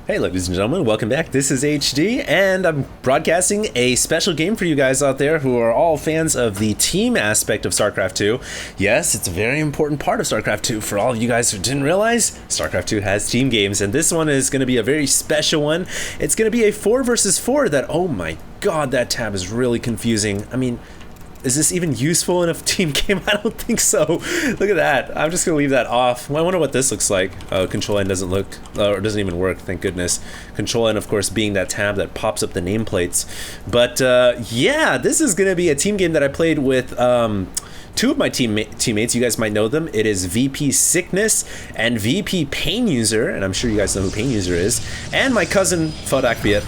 Hey ladies and gentlemen, welcome back. This is HD and I'm broadcasting a special game for you guys out there who are all fans of the team aspect of StarCraft 2. Yes, it's a very important part of StarCraft 2. For all of you guys who didn't realize, StarCraft 2 has team games and this one is going to be a very special one. It's going to be a 4 versus 4 that, oh my god, that tab is really confusing. I mean, is this even useful in a team game? I don't think so. Look at that. I'm just going to leave that off. Well, I wonder what this looks like. Control N doesn't look, or doesn't even work, thank goodness. Control N, of course, being that tab that pops up the nameplates. But yeah, this is going to be a team game that I played with two of my teammates. You guys might know them. It is VP Sickness and VP Pain User, and I'm sure you guys know who Pain User is, and my cousin Fodakbiet.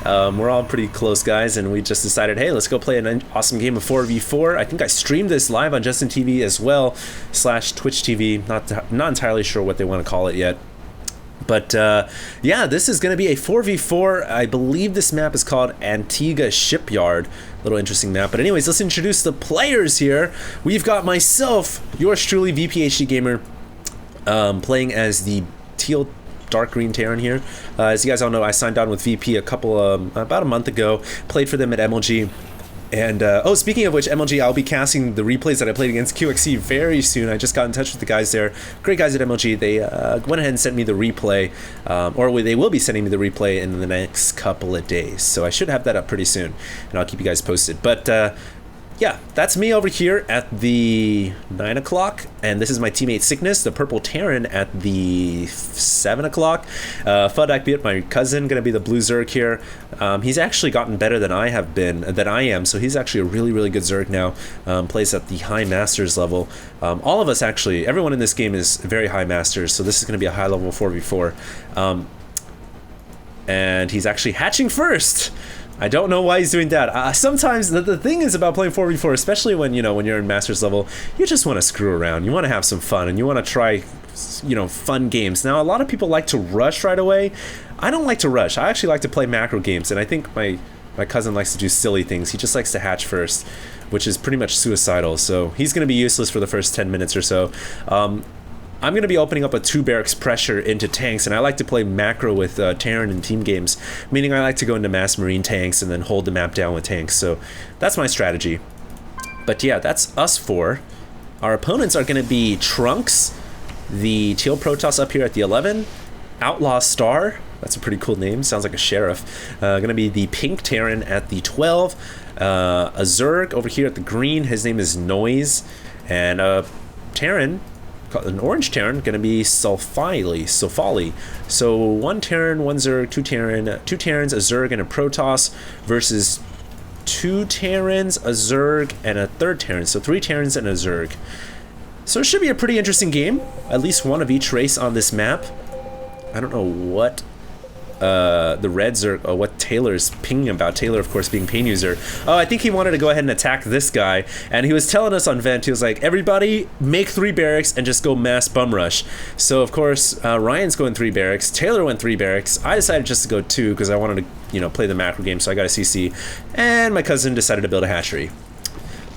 We're all pretty close guys, and we just decided, hey, let's go play an awesome game of 4v4. I think I streamed this live on Justin TV as well, / Twitch TV. Not entirely sure what they want to call it yet. But yeah, this is going to be a 4v4. I believe this map is called Antigua Shipyard. Little interesting map. But anyways, let's introduce the players here. We've got myself, yours truly, VPHD Gamer, playing as the teal dark green Terran here. As you guys all know, I signed on with VP about a month ago. Played for them at MLG. And oh, speaking of which, MLG, I'll be casting the replays that I played against QXC very soon. I just got in touch with the guys there. Great guys at MLG. They went ahead and sent me the replay, or they will be sending me the replay in the next couple of days. So I should have that up pretty soon, and I'll keep you guys posted. But yeah, that's me over here at the 9 o'clock, and this is my teammate Sickness, the purple Terran, at the 7 o'clock. Fudakbiet, my cousin, gonna be the blue Zerg here. He's actually gotten better than I am, so he's actually a really, really good Zerg now. Plays at the high masters level. All of us actually, everyone in this game is very high masters, so this is gonna be a high level 4v4. And he's actually hatching first. I don't know why he's doing that. Sometimes the thing is about playing 4v4, especially when you're in Masters level, you just want to screw around. You want to have some fun, and you want to try, fun games. Now, a lot of people like to rush right away. I don't like to rush. I actually like to play macro games, and I think my cousin likes to do silly things. He just likes to hatch first, which is pretty much suicidal. So he's going to be useless for the first 10 minutes or so. I'm going to be opening up a 2 barracks pressure into tanks, and I like to play macro with Terran in team games, meaning I like to go into mass marine tanks and then hold the map down with tanks. So that's my strategy. But yeah, that's us four. Our opponents are going to be Trunks, the Teal Protoss up here at the 11, Outlaw Star, that's a pretty cool name, sounds like a sheriff, going to be the Pink Terran at the 12, a Zerg over here at the green, his name is Noise, and a Terran, an orange Terran, going to be Sofali. So 1 Terran, 1 Zerg, 2 Terrans, a Zerg, and a Protoss versus 2 Terrans, a Zerg, and a 3rd Terran. So 3 Terrans and a Zerg. So it should be a pretty interesting game. At least one of each race on this map. I don't know what the Reds are, what Taylor's pinging about. Taylor, of course, being Pain User. Oh, I think he wanted to go ahead and attack this guy, and he was telling us on Vent, he was like, everybody make 3 barracks and just go mass bum rush. So, of course, Ryan's going 3 barracks, Taylor went 3 barracks, I decided just to go 2 because I wanted to, play the macro game, so I got a CC, and my cousin decided to build a hatchery.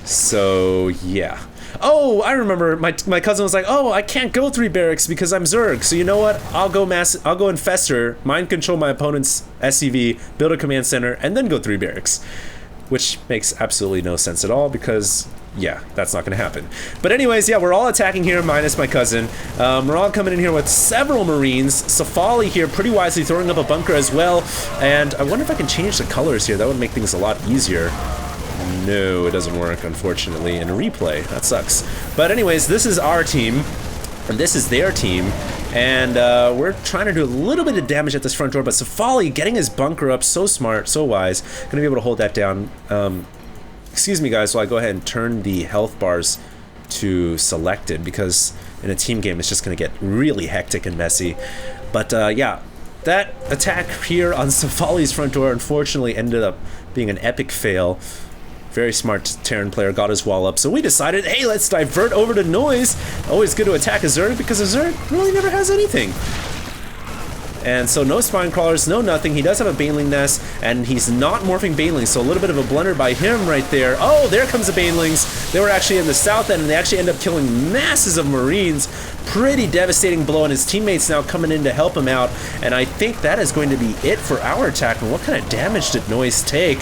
So, yeah. Oh, I remember my cousin was like, oh, I can't go 3 barracks because I'm Zerg. So you know what? I'll go infester, mind control my opponent's SCV, build a command center, and then go 3 barracks. Which makes absolutely no sense at all because, yeah, that's not going to happen. But anyways, yeah, we're all attacking here minus my cousin. We're all coming in here with several Marines. Safali here pretty wisely throwing up a bunker as well. And I wonder if I can change the colors here. That would make things a lot easier. No, it doesn't work, unfortunately, in a replay. That sucks. But anyways, this is our team, and this is their team, and we're trying to do a little bit of damage at this front door, but Safali getting his bunker up, so smart, so wise, gonna be able to hold that down. Excuse me, guys, while I go ahead and turn the health bars to selected, because in a team game, it's just gonna get really hectic and messy. But yeah, that attack here on Safali's front door, unfortunately, ended up being an epic fail. Very smart Terran player got his wall up, so we decided, hey, let's divert over to Noise. Always good to attack a Zerg because a Zerg really never has anything. And so no spine crawlers, no nothing. He does have a Baneling nest, and he's not morphing Banelings, so a little bit of a blunder by him right there. Oh, there comes the Banelings. They were actually in the south end, and they actually end up killing masses of Marines. Pretty devastating blow, and his teammates now coming in to help him out. And I think that is going to be it for our attack. And what kind of damage did Noise take?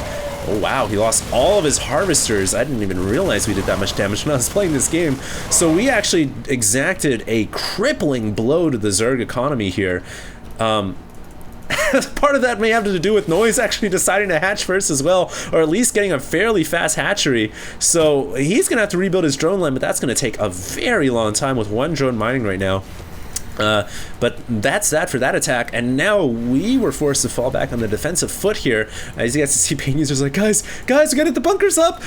Oh wow, he lost all of his harvesters. I didn't even realize we did that much damage when I was playing this game. So we actually exacted a crippling blow to the Zerg economy here. Part of that may have to do with Noise actually deciding to hatch first as well, or at least getting a fairly fast hatchery. So he's gonna have to rebuild his drone line, but that's gonna take a very long time with one drone mining right now. But that's that for that attack, and now we were forced to fall back on the defensive foot here. As you guys see, pain users like, guys, we gotta get the bunkers up,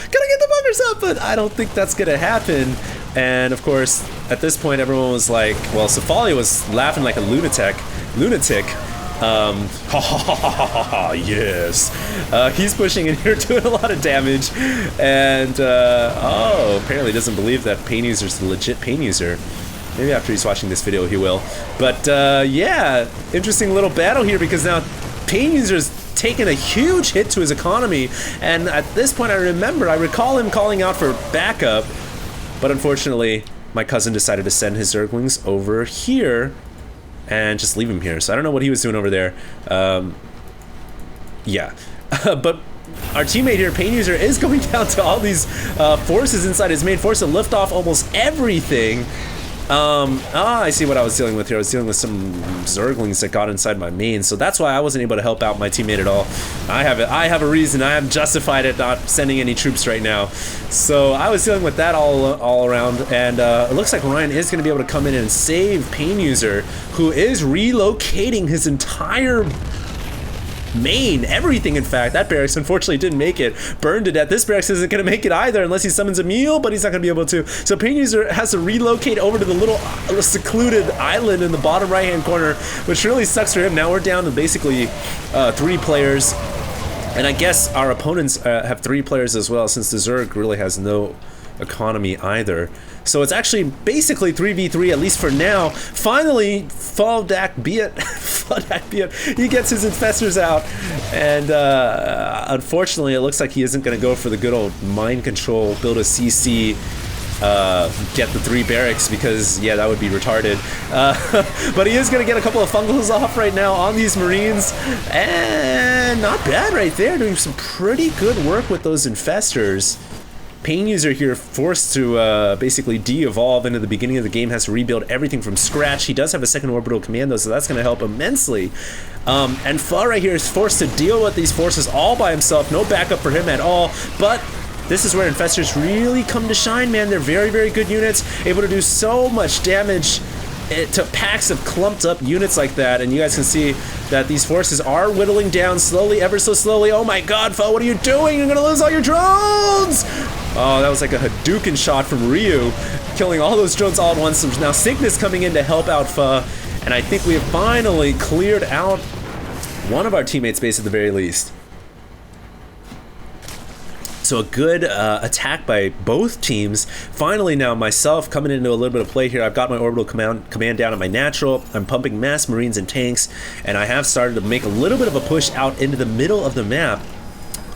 but I don't think that's gonna happen. And of course, at this point, everyone was like, well, Cephali was laughing like a lunatic. Yes. He's pushing in here, doing a lot of damage, and oh, apparently doesn't believe that pain user's the legit pain user. Maybe after he's watching this video he will. But yeah, interesting little battle here, because now pain user's taken a huge hit to his economy, and at this point I recall him calling out for backup, but unfortunately my cousin decided to send his Zerglings over here and just leave him here. So I don't know what he was doing over there. Yeah. But our teammate here, Pain User, is going down to all these forces inside his main force to lift off almost everything. I see what I was dealing with here. I was dealing with some Zerglings that got inside my main, so that's why I wasn't able to help out my teammate at all. I have a reason. I have justified it not sending any troops right now. So I was dealing with that all around, and it looks like Ryan is going to be able to come in and save Pain User, who is relocating his entire main, everything. In fact, that barracks unfortunately didn't make it, burned to death. This barracks isn't going to make it either unless he summons a meal, but he's not going to be able to. So Pain User has to relocate over to the little secluded island in the bottom right hand corner, which really sucks for him. Now we're down to basically 3 players, and I guess our opponents have 3 players as well, since the Zerg really has no economy either. So it's actually basically 3v3, at least for now. Finally, Faldak Biat, he gets his infestors out, and unfortunately it looks like he isn't going to go for the good old mind control, build a CC, get the 3 barracks, because yeah, that would be retarded. But he is going to get a couple of fungals off right now on these Marines, and not bad right there, doing some pretty good work with those infestors. Pain User here forced to basically de-evolve into the beginning of the game, has to rebuild everything from scratch. He does have a second orbital command though, so that's going to help immensely. And Fa right here is forced to deal with these forces all by himself, no backup for him at all, but this is where infestors really come to shine, man. They're very, very good units, able to do so much damage to packs of clumped up units like that, and you guys can see that these forces are whittling down slowly, ever so slowly. Oh my god, Fa, what are you doing? You're gonna lose all your drones! Oh, that was like a Hadouken shot from Ryu, killing all those drones all at once. So now Sickness coming in to help out Fa, and I think we have finally cleared out one of our teammates' base at the very least. So a good attack by both teams. Finally now myself coming into a little bit of play here. I've got my orbital command down at my natural. I'm pumping mass Marines and tanks, and I have started to make a little bit of a push out into the middle of the map.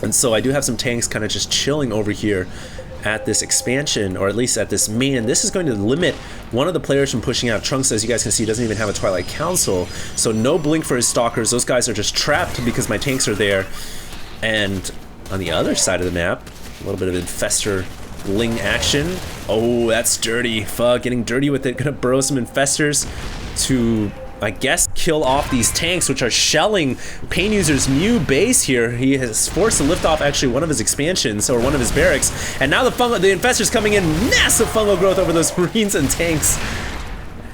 And so I do have some tanks kind of just chilling over here at this expansion, or at least at this main, and this is going to limit one of the players from pushing out. Trunks, as you guys can see, doesn't even have a Twilight Council, so no blink for his stalkers. Those guys are just trapped because my tanks are there. And on the other side of the map, a little bit of infestor ling action. Oh, that's dirty. Fuck, getting dirty with it. Gonna burrow some infestors to, I guess, kill off these tanks, which are shelling Pain User's Mew base here. He is forced to lift off actually one of his expansions, or one of his barracks, and now the infestors coming in, massive fungal growth over those Marines and tanks.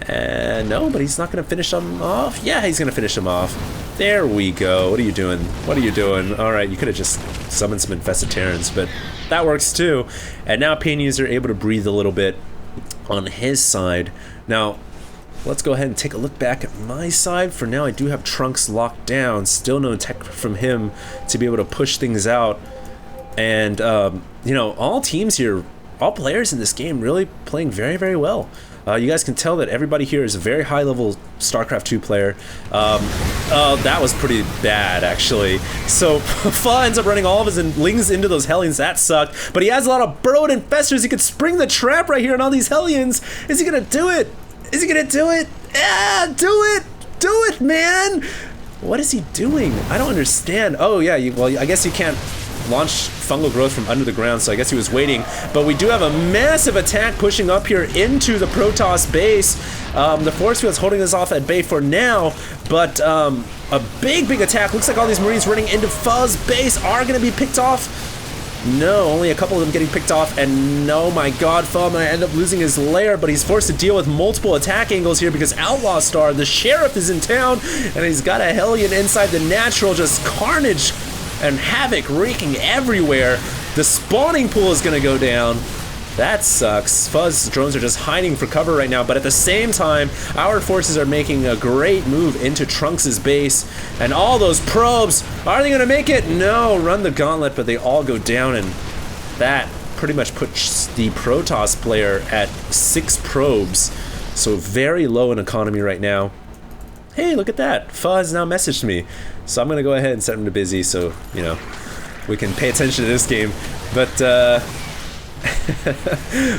And no, but he's not gonna finish them off. Yeah, he's gonna finish them off. There we go. What are you doing? What are you doing? All right, you could have just summoned some infested Terrans, but that works too. And now Pain User able to breathe a little bit on his side. Now, let's go ahead and take a look back at my side. For now, I do have Trunks locked down. Still no tech from him to be able to push things out. And, you know, all teams here, all players in this game really playing very, very well. You guys can tell that everybody here is a very high-level StarCraft 2 player. That was pretty bad, actually. So Fa ends up running all of his lings into those Hellions. That sucked. But he has a lot of burrowed infestors. He could spring the trap right here on all these Hellions. Is he gonna do it? Is he gonna do it? Yeah, do it! Do it, man! What is he doing? I don't understand. Oh, yeah, well, I guess you can't launch fungal growth from under the ground, so I guess he was waiting. But we do have a massive attack pushing up here into the Protoss base. The force field's holding us off at bay for now, but a big attack. Looks like all these Marines running into Fa's base are gonna be picked off. No, only a couple of them getting picked off, and oh my god, Fa might end up losing his lair, but he's forced to deal with multiple attack angles here because Outlaw Star, the sheriff, is in town, and he's got a Hellion inside the natural, just carnage and havoc wreaking everywhere. The spawning pool is gonna go down. That sucks. Fa's drones are just hiding for cover right now, but at the same time, our forces are making a great move into Trunks' base, and all those probes, are they gonna make it? No, run the gauntlet, but they all go down, and that pretty much puts the Protoss player at 6 probes, so very low in economy right now. Hey, look at that. Fa has now messaged me, so I'm gonna go ahead and set him to busy so, you know, we can pay attention to this game, but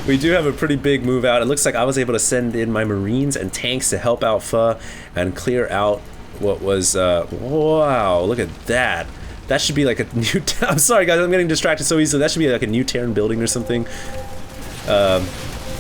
we do have a pretty big move out. It looks like I was able to send in my Marines and tanks to help out Fa and clear out what was, wow, look at that. That should be like a new, I'm sorry guys, I'm getting distracted so easily. That should be like a new Terran building or something.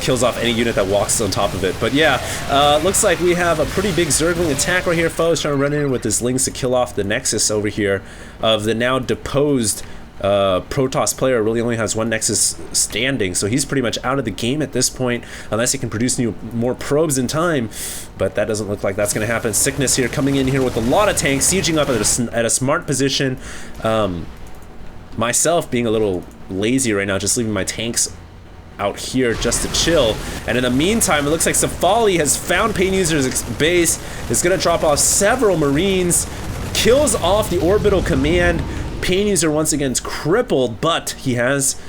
Kills off any unit that walks on top of it. But yeah, looks like we have a pretty big Zergling attack right here. Fa is trying to run in with his Lings to kill off the Nexus over here of the now deposed Protoss player. Really only has one Nexus standing, so he's pretty much out of the game at this point unless he can produce more probes in time, but that doesn't look like that's going to happen. Sickness here coming in here with a lot of tanks, sieging up at a smart position. Myself being a little lazy right now, just leaving my tanks out here just to chill, and in the meantime it looks like Safali has found Pain User's base, is going to drop off several Marines, kills off the orbital command. Pain User once again is crippled, but he has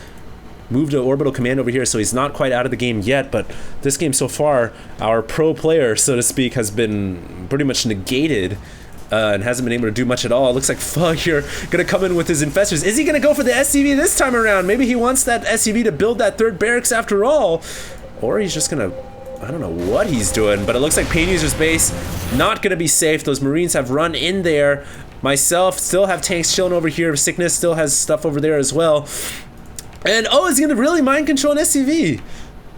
moved to orbital command over here, so he's not quite out of the game yet. But this game so far, our pro player, so to speak, has been pretty much negated and hasn't been able to do much at all. It looks like Fa here gonna come in with his infestors. Is he gonna go for the SCV this time around? Maybe he wants that SCV to build that third barracks after all, or he's just gonna, I don't know what he's doing, but it looks like Pain User's base not gonna be safe. Those Marines have run in there. Myself still have tanks chilling over here. Sickness still has stuff over there as well. And oh, is he gonna really mind control an SCV?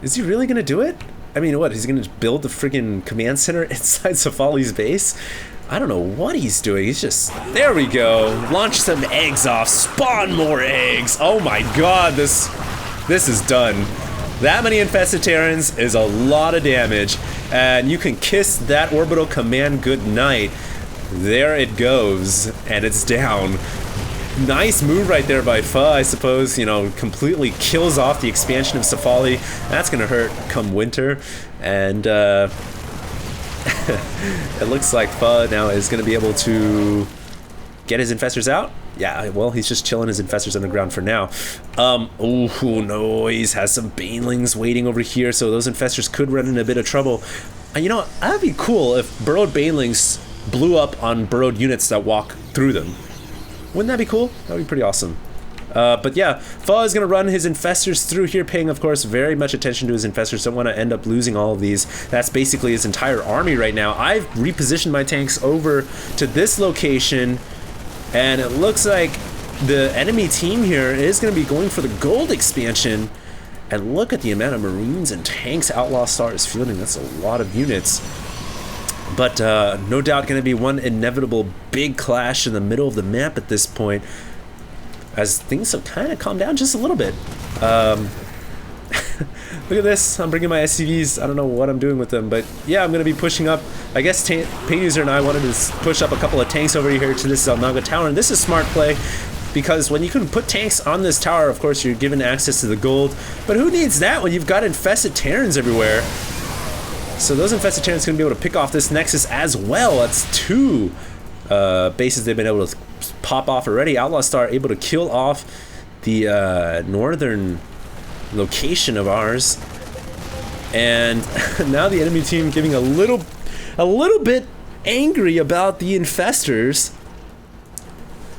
Is he really gonna do it? I mean, what, he's gonna build the freaking command center inside Safali's base? I don't know what he's doing. He's just, there we go. Launch some eggs off, spawn more eggs. Oh my god, this is done. That many infested Terrans is a lot of damage, and you can kiss that orbital command goodnight. There it goes, and it's down. Nice move right there by Fa, I suppose. You know, completely kills off the expansion of Safali. That's gonna hurt come winter, and it looks like Fa now is gonna be able to get his infestors out. Yeah, well, he's just chilling his infestors on the ground for now. Oh, noise has some banelings waiting over here, so those infestors could run into a bit of trouble. And you know, that'd be cool if burrowed banelings blew up on burrowed units that walk through them. Wouldn't that be cool? That would be pretty awesome. But yeah, Fa is going to run his infestors through here, paying, of course, very much attention to his infestors. Don't want to end up losing all of these. That's basically his entire army right now. I've repositioned my tanks over to this location, and it looks like the enemy team here is going to be going for the gold expansion. And look at the amount of Marines and tanks Outlaw Star is fielding. That's a lot of units. But no doubt going to be one inevitable big clash in the middle of the map at this point, as things have kind of calmed down just a little bit. Look at this. I'm bringing my SCVs. I don't know what I'm doing with them, but yeah, I'm going to be pushing up. I guess Pain User and I wanted to push up a couple of tanks over here to this Zelnaga tower, and this is smart play, because when you can put tanks on this tower, of course, you're given access to the gold, but who needs that when you've got infested Terrans everywhere? So those infested Terrans are going to be able to pick off this Nexus as well. That's 2 bases they've been able to pop off already. Outlaw Star able to kill off the northern location of ours. And now the enemy team giving a little a little bit angry about the infestors.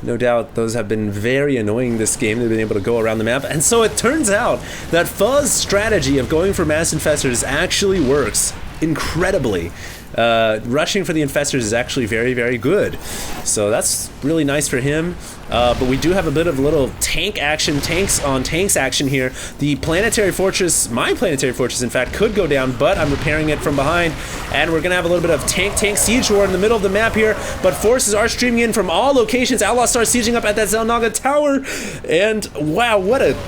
No doubt those have been very annoying this game. They've been able to go around the map. And so it turns out that Fuzz's strategy of going for mass infestors actually works incredibly. Rushing for the infestors is actually very, very good. So that's really nice for him. But we do have a bit of little tank action, tanks on tanks action here. The planetary fortress, my planetary fortress in fact, could go down, but I'm repairing it from behind. And we're gonna have a little bit of tank siege war in the middle of the map here. But forces are streaming in from all locations. Outlaw starts sieging up at that Zelnaga tower. And wow, what a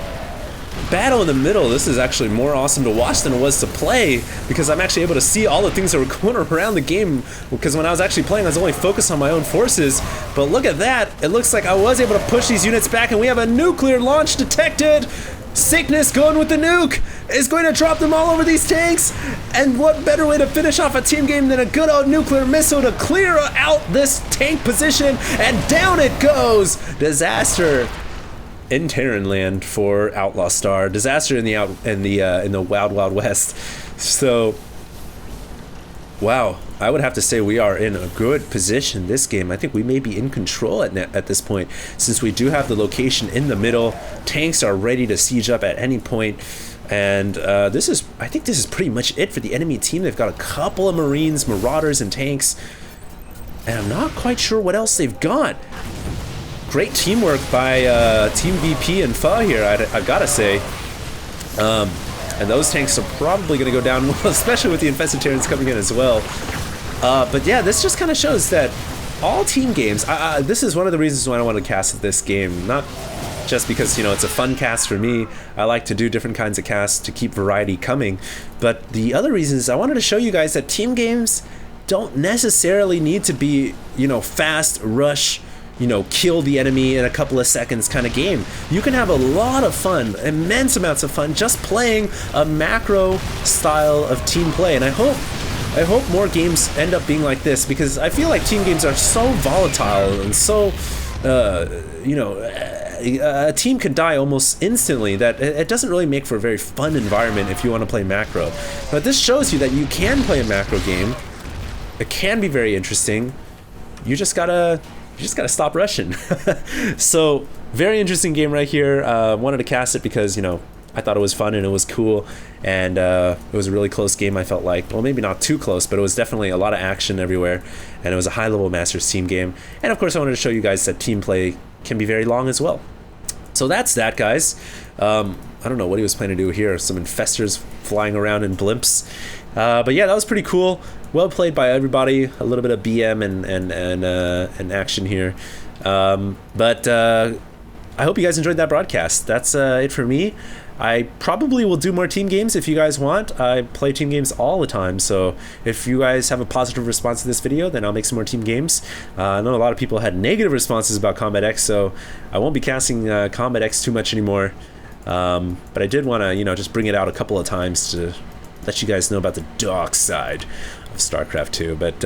battle in the middle. This is actually more awesome to watch than it was to play, because I'm actually able to see all the things that were going around the game, because when I was actually playing I was only focused on my own forces. But look at that, it looks like I was able to push these units back, and we have a nuclear launch detected. Sickness going with the nuke is going to drop them all over these tanks, and what better way to finish off a team game than a good old nuclear missile to clear out this tank position, and down it goes. Disaster in Terran land for Outlaw Star. Disaster in the Wild Wild West. So, wow, I would have to say we are in a good position this game. I think we may be in control at this point, since we do have the location in the middle. Tanks are ready to siege up at any point. And I think this is pretty much it for the enemy team. They've got a couple of Marines, Marauders, and tanks. And I'm not quite sure what else they've got. Great teamwork by TeamVP and Pha here, I've got to say. And those tanks are probably going to go down, especially with the infested Terrans coming in as well. But yeah, this just kind of shows that all team games, this is one of the reasons why I want to cast this game. Not just because, you know, it's a fun cast for me. I like to do different kinds of casts to keep variety coming. But the other reason is I wanted to show you guys that team games don't necessarily need to be, you know, fast, rush, you know, kill the enemy in a couple of seconds kind of game. You can have a lot of fun, immense amounts of fun, just playing a macro style of team play. And I hope more games end up being like this, because I feel like team games are so volatile and so, you know, a team could die almost instantly, that it doesn't really make for a very fun environment if you want to play macro. But this shows you that you can play a macro game. It can be very interesting. You just gotta stop rushing. So, very interesting game right here. Wanted to cast it because, you know, I thought it was fun and it was cool, and it was a really close game, I felt like. Well, maybe not too close, but it was definitely a lot of action everywhere, and it was a high-level Masters team game. And of course, I wanted to show you guys that team play can be very long as well. So that's that, guys. I don't know what he was planning to do here. Some infestors flying around in blimps. But yeah, that was pretty cool. Well played by everybody. A little bit of BM and action here. But I hope you guys enjoyed that broadcast. That's it for me. I probably will do more team games if you guys want. I play team games all the time, so if you guys have a positive response to this video, then I'll make some more team games. I know a lot of people had negative responses about Combat X, so I won't be casting Combat X too much anymore. But I did want to, you know, just bring it out a couple of times to let you guys know about the dark side of StarCraft 2. But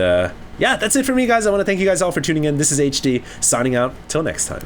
yeah, that's it for me, guys. I want to thank you guys all for tuning in. This is HD, signing out. Till next time.